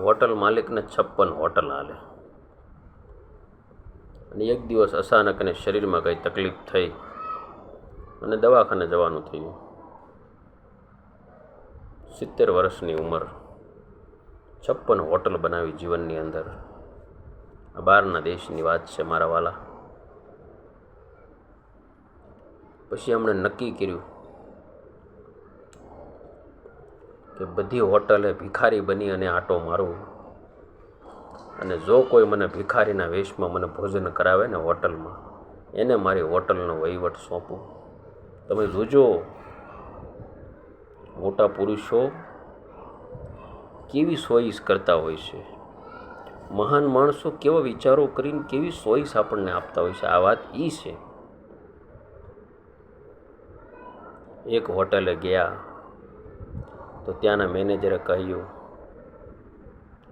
Hotel માલિકને 56 hotel હાલે અને એક દિવસ અચાનક એને શરીરમાં કંઈ તકલીફ થઈ અને દવાખાને જવાનું થયું. 70 વર્ષની ઉંમર, 56 હોટલ બનાવી જીવનની અંદર. આ બહારના દેશની વાત છે મારા વાલા. પછી એમણે નક્કી કર્યું કે બધી હોટલે ભિખારી બની અને આંટો મારું અને જો કોઈ મને ભિખારીના વેશમાં મને ભોજન કરાવે ને હોટલમાં, એને મારી હોટલનો વહીવટ સોંપું. તમે જોજો મોટા પુરુષો કેવી ચોઈસ કરતા હોય છે, મહાન માણસો કેવા વિચારો કરીને કેવી ચોઈસ આપણને આપતા હોય છે. આ વાત એ છે. એક હોટલે ગયા તો ત્યાંના મેનેજરે કહ્યું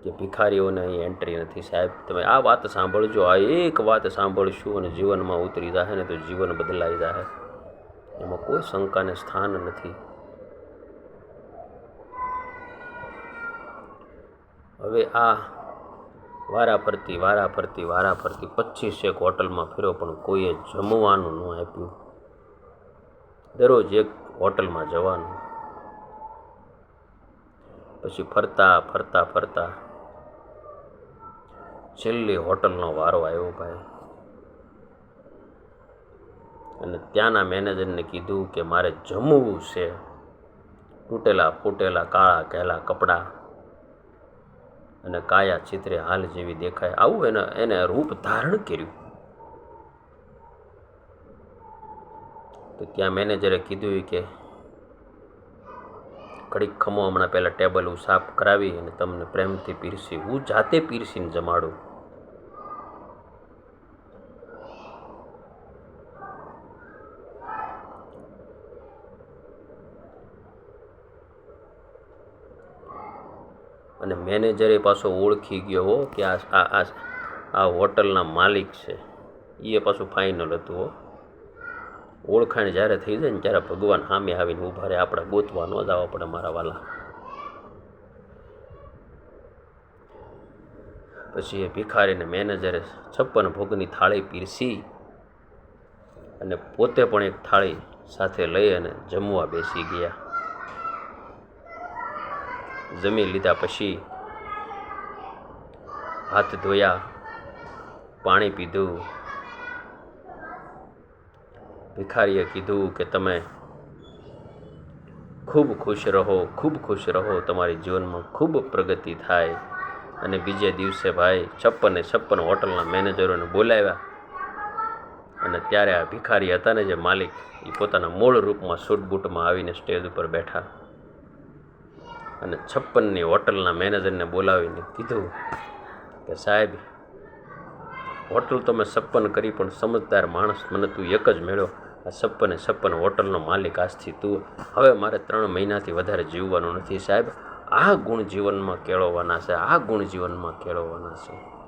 કે ભિખારીઓને અહીં એન્ટ્રી નથી. સાહેબ તમે આ વાત સાંભળજો, આ એક વાત સાંભળશું અને જીવનમાં ઉતરી જાય ને તો જીવન બદલાઈ જાય, એમાં કોઈ શંકાને સ્થાન નથી. હવે આ વારાફરતી 25 એક હોટલમાં ફર્યો પણ કોઈએ જમવાનું ન આપ્યું. દરરોજ એક હોટલમાં જવાનું. પછી ફરતા છેલ્લી હોટલનો વારો આવ્યો ભાઈ. અને ત્યાંના મેનેજરને કીધું કે મારે જમવું છે. તૂટેલા ફૂટેલા કાળા ઘેલા કપડાં અને કાયા ચિત્રે હાલ જેવી દેખાય આવું એને રૂપ ધારણ કર્યું. તો ત્યાં મેનેજરે કીધું કે ઘડીક ખમો, હમણાં પહેલાં ટેબલ હું સાફ કરાવી અને તમને પ્રેમથી પીરસી, હું જાતે પીરસીને જમાડું. અને મેનેજરે પાછો ઓળખી ગયો હો કે આ હોટલના માલિક છે. એ પાછું ફાઇનલ હતું હો. ઓળખાણ જ્યારે થઈ જાય ને ત્યારે ભગવાન સામે આવીને ઊભા રહે. આપણે ગોતવા ન જવા પડે મારા વાલા. પછી એ ભિખારીને મેનેજરે 56 ભોગની થાળી પીરસી અને પોતે પણ એક થાળી સાથે લઈ અને જમવા બેસી ગયા. જમી લીધા પછી હાથ ધોયા, પાણી પીધું. ભિખારીએ કીધું કે તમે ખૂબ ખુશ રહો, તમારી જીવનમાં ખૂબ પ્રગતિ થાય. અને બીજે દિવસે ભાઈ 56 હોટલના મેનેજરોને બોલાવ્યા અને ત્યારે આ ભિખારી હતા ને જે માલિક, એ પોતાના મૂળ રૂપમાં સૂટ બૂટમાં આવીને સ્ટેજ ઉપર બેઠા અને 56ની હોટલના મેનેજરને બોલાવીને કીધું કે સાહેબ, હોટલ તો મેં 56 કરી પણ સમજદાર માણસ મને તું એક જ મળ્યો. આ 56 હોટલનો માલિક આજથી તું. હવે મારે 3 મહિનાથી વધારે જીવવાનું નથી સાહેબ. આ ગુણ જીવનમાં કેળવવાના છે.